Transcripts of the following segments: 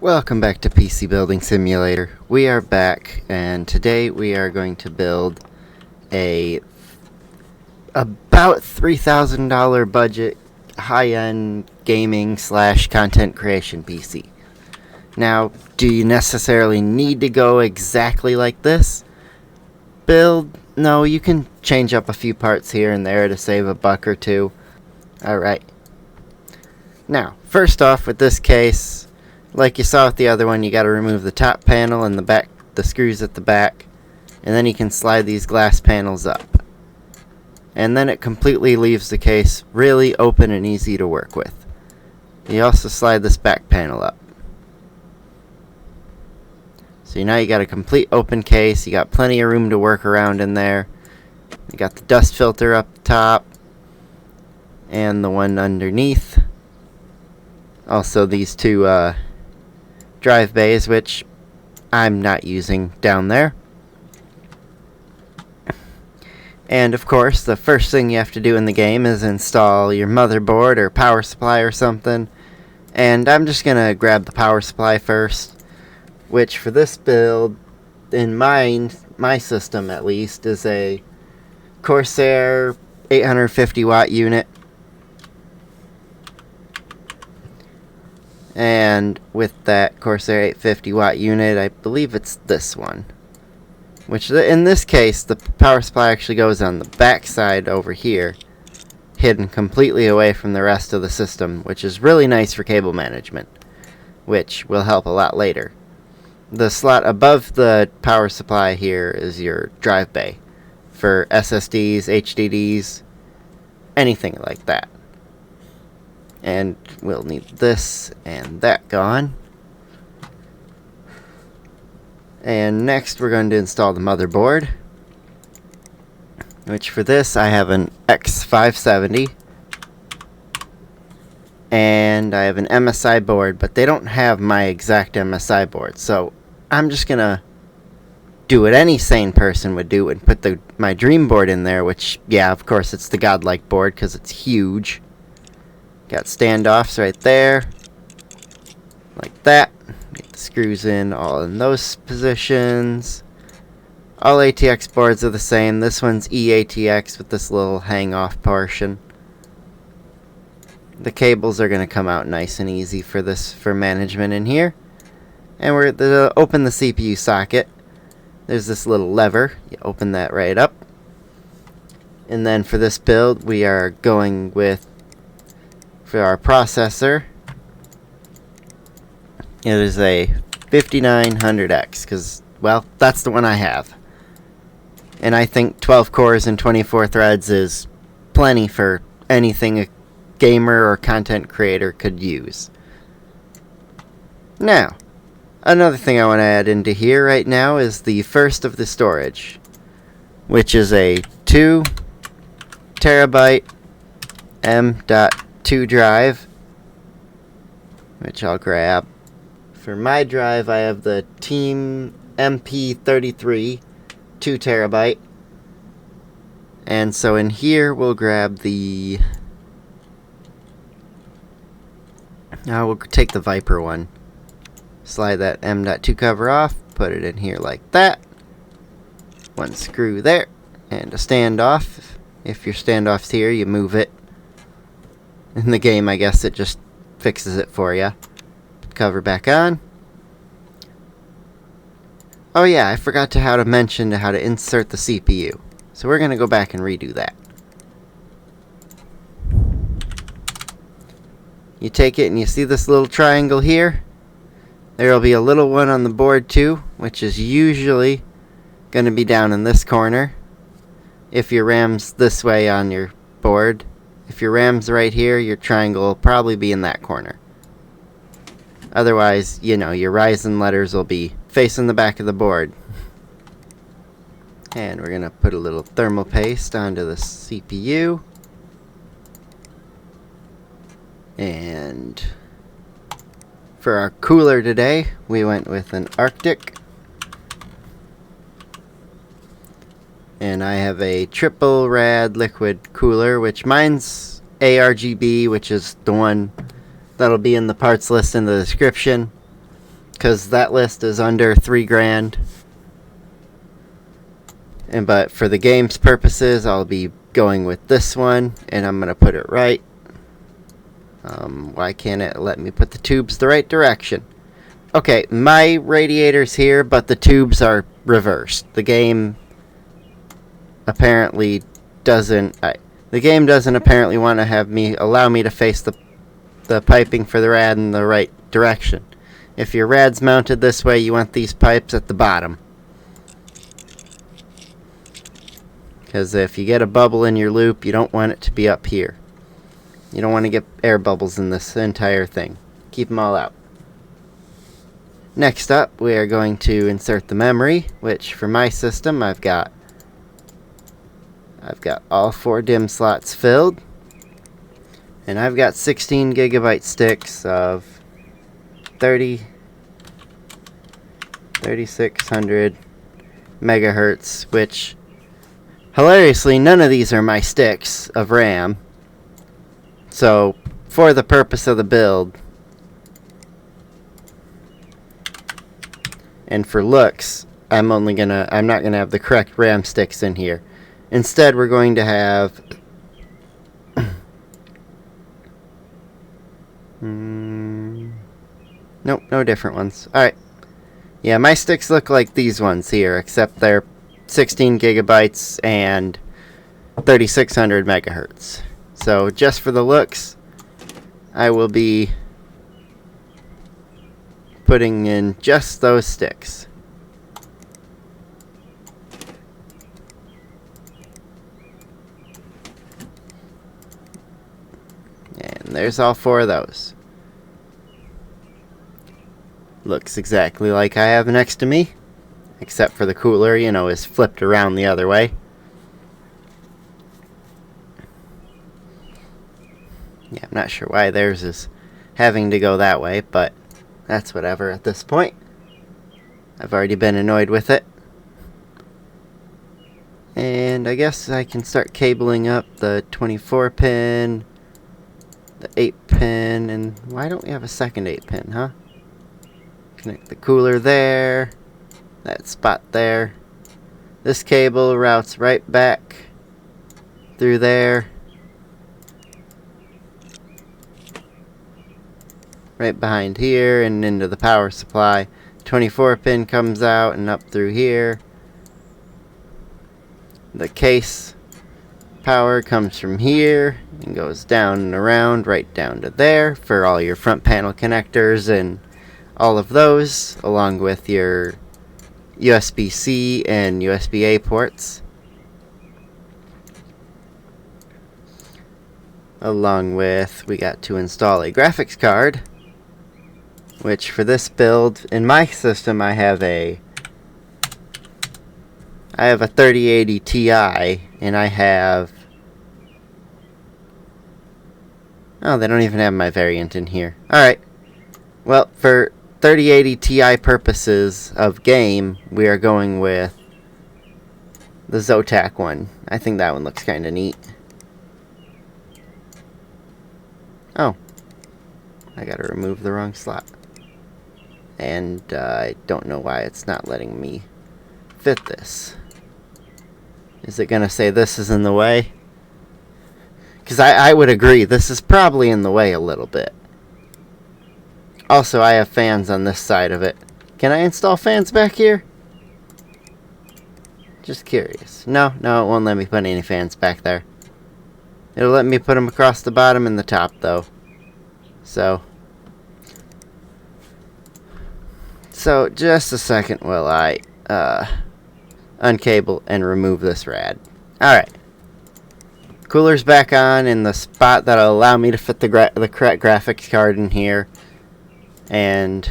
Welcome back to PC Building Simulator. We are back, and today we are going to build a about $3,000 budget high-end gaming / content creation PC. Now, do you necessarily need to go exactly like this build? No, you can change up a few parts here and there to save a buck or two. Alright. Now, first off, with this case, like you saw with the other one, you got to remove the top panel and the screws at the back, and then you can slide these glass panels up. And then it completely leaves the case really open and easy to work with. You also slide this back panel up. So now you got a complete open case, you got plenty of room to work around in there. You got the dust filter up top, and the one underneath. Also these two drive bays, which I'm not using down there. And of course, the first thing you have to do in the game is install your motherboard or power supply or something. And I'm just gonna grab the power supply first, which for this build, in my system at least, is a Corsair 850 watt unit. And with that Corsair 850 watt unit, I believe it's this one. Which, in this case, the power supply actually goes on the back side over here, hidden completely away from the rest of the system, which is really nice for cable management, which will help a lot later. The slot above the power supply here is your drive bay for SSDs, HDDs, anything like that. And we'll need this and that gone. And next we're going to install the motherboard, which for this I have an X570 and I have an MSI board, but they don't have my exact MSI board, so I'm just gonna do what any sane person would do and put my dream board in there, which, yeah, of course it's the godlike board because it's huge. Got standoffs right there, like that. Get the screws in all in those positions. All ATX boards are the same. This one's eATX with this little hang-off portion. The cables are going to come out nice and easy for management in here. And we're going to open the CPU socket. There's this little lever. You open that right up. And then for this build, we are going with, for our processor, it is a 5900X, because, well, that's the one I have. And I think 12 cores and 24 threads is plenty for anything a gamer or content creator could use. Now, another thing I want to add into here right now is the first of the storage, which is a 2 terabyte M.2 drive, which I'll grab. For my drive, I have the Team MP33 2 terabyte, and so in here we'll grab the we'll take the Viper one, slide that M.2 cover off, put it in here like that, one screw there, and a standoff. If your standoff's here, you move it. In the game, I guess it just fixes it for you. Cover back on. Oh yeah, I forgot how to mention how to insert the CPU. So we're going to go back and redo that. You take it and you see this little triangle here? There will be a little one on the board too, which is usually going to be down in this corner. If your RAM's this way on your board. If your RAM's right here, your triangle will probably be in that corner. Otherwise, you know, your Ryzen letters will be facing the back of the board. And we're going to put a little thermal paste onto the CPU. And for our cooler today, we went with an Arctic. And I have a triple rad liquid cooler, which mine's ARGB, which is the one that'll be in the parts list in the description. because that list is under $3,000. But for the game's purposes, I'll be going with this one, and I'm going to put it right. Why can't it let me put the tubes the right direction? Okay, my radiator's here, but the tubes are reversed. The game apparently doesn't... the game doesn't apparently want to allow me to face the piping for the rad in the right direction. If your rad's mounted this way, you want these pipes at the bottom. Because if you get a bubble in your loop, you don't want it to be up here. You don't want to get air bubbles in this entire thing. Keep them all out. Next up, we are going to insert the memory, which for my system, I've got all 4 DIMM slots filled. And I've got 16 gigabyte sticks of 3600 megahertz, which hilariously none of these are my sticks of RAM. So for the purpose of the build and for looks, I'm not gonna have the correct RAM sticks in here. Instead, we're going to have nope, no different ones. Alright. Yeah, my sticks look like these ones here, except they're 16 gigabytes and 3600 megahertz. So just for the looks, I will be putting in just those sticks. And there's all 4 of those. Looks exactly like I have next to me, except for the cooler, is flipped around the other way. Yeah, I'm not sure why theirs is having to go that way, but that's whatever at this point. I've already been annoyed with it. And I guess I can start cabling up the 24 pin, the 8 pin, and why don't we have a second 8 pin, huh? Connect the cooler there, that spot there. This cable routes right back through there, right behind here and into the power supply. 24 pin comes out and up through here. The case power comes from here and goes down and around right down to there for all your front panel connectors and all of those, along with your USB-C and USB-A ports. Along with, we got to install a graphics card, which for this build, in my system, I have a 3080 Ti, and I have... Oh, they don't even have my variant in here. Alright. Well, for 3080 Ti purposes of game, we are going with the Zotac one. I think that one looks kind of neat. Oh. I gotta remove the wrong slot. And I don't know why it's not letting me fit this. Is it gonna say this is in the way? Because I would agree, this is probably in the way a little bit. Also, I have fans on this side of it. Can I install fans back here? Just curious. No, it won't let me put any fans back there. It'll let me put them across the bottom and the top, though. So just a second while I uncable and remove this rad. Alright. Cooler's back on in the spot that'll allow me to fit the correct graphics card in here. And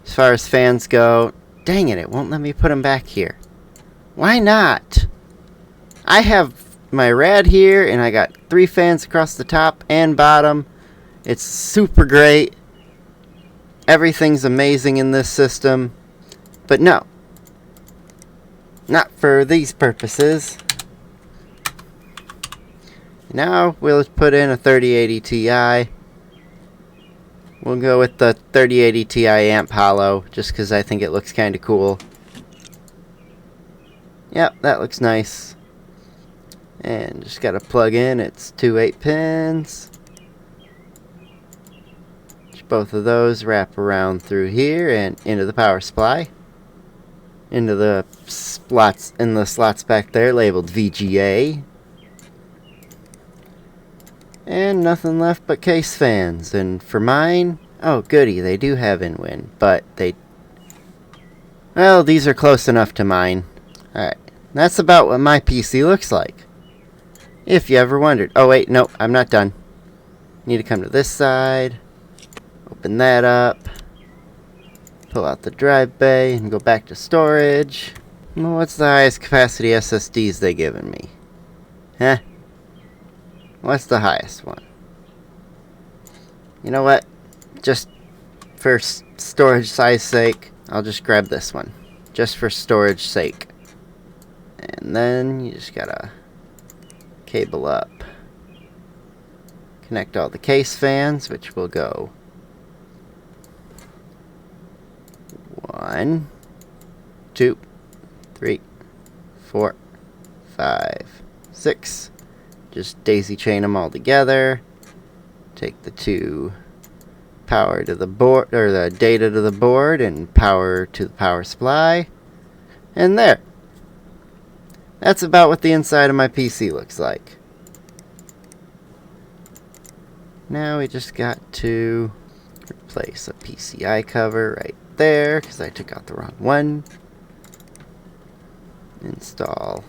as far as fans go, dang it won't let me put them back here. Why not? I have my rad here, and I got 3 fans across the top and bottom. It's super great. Everything's amazing in this system. But no. Not for these purposes. Now we'll put in a 3080 Ti. We'll go with the 3080 Ti amp hollow, just because I think it looks kind of cool. Yep, that looks nice. And just got to plug in its two 8-pins. Both of those wrap around through here and into the power supply. Into the slots back there labeled VGA. And nothing left but case fans. And for mine, oh goody, they do have in-wind, but well, these are close enough to mine. Alright, that's about what my PC looks like. If you ever wondered. Oh wait, no, I'm not done. Need to come to this side. Open that up. Pull out the drive bay and go back to storage. Well, what's the highest capacity SSDs they given me? Huh? What's the highest one? You know what? Just for storage size sake, I'll just grab this one. Just for storage sake. And then you just gotta cable up. Connect all the case fans, which will go 1, 2, 3, 4, 5, 6. Just daisy chain them all together. Take the two power to the board, or the data to the board, and power to the power supply. And there. That's about what the inside of my PC looks like. Now we just got to replace a PCI cover right there, because I took out the wrong one. Install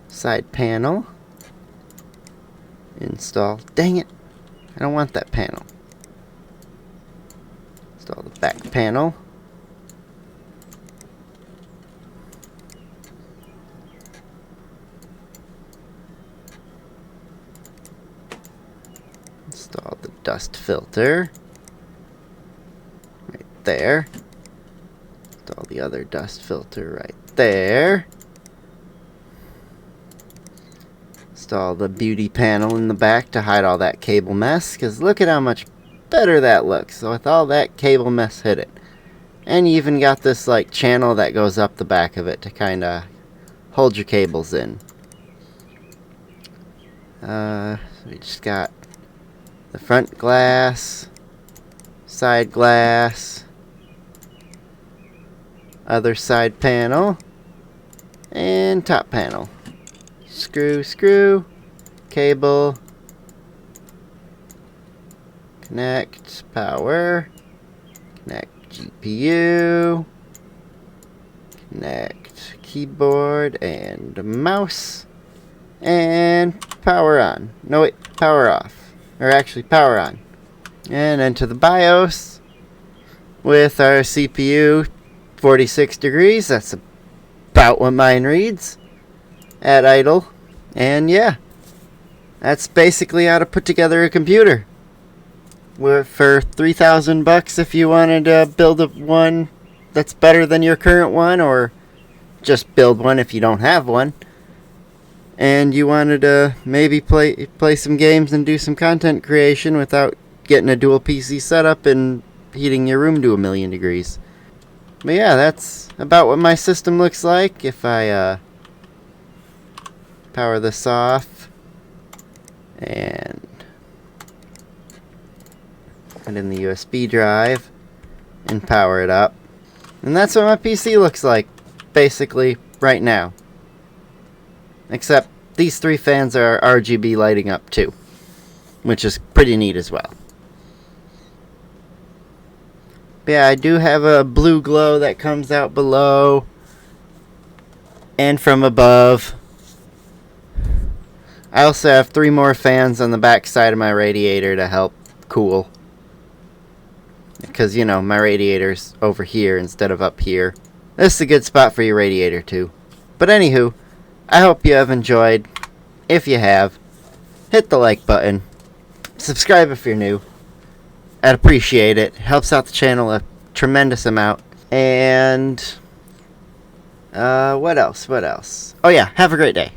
side panel. Install, dang it, I don't want that panel. Install the back panel. Install the dust filter. Right there. Install the other dust filter right there. Install the beauty panel in the back to hide all that cable mess, because look at how much better that looks with all that cable mess hidden. And you even got this like channel that goes up the back of it to kind of hold your cables in. So we just got the front glass, side glass, other side panel, and top panel. Screw, cable, connect power, connect GPU, connect keyboard and mouse, and power on. No wait, power off. Or actually power on. And enter the BIOS with our CPU 46 degrees. That's about what mine reads at idle. And yeah, that's basically how to put together a computer. For $3,000 if you wanted to build one that's better than your current one, or just build one if you don't have one, and you wanted to maybe play some games and do some content creation without getting a dual PC setup and heating your room to 1,000,000 degrees. But yeah, that's about what my system looks like. If I power this off and put in the USB drive and power it up, and that's what my PC looks like basically right now, except these three fans are RGB lighting up too, which is pretty neat as well. But yeah, I do have a blue glow that comes out below and from above. I also have 3 more fans on the back side of my radiator to help cool, because you know my radiator's over here instead of up here. This is a good spot for your radiator too. But anywho, I hope you have enjoyed. If you have, hit the like button, subscribe if you're new. I'd appreciate it. It helps out the channel a tremendous amount. And what else? Oh yeah, have a great day.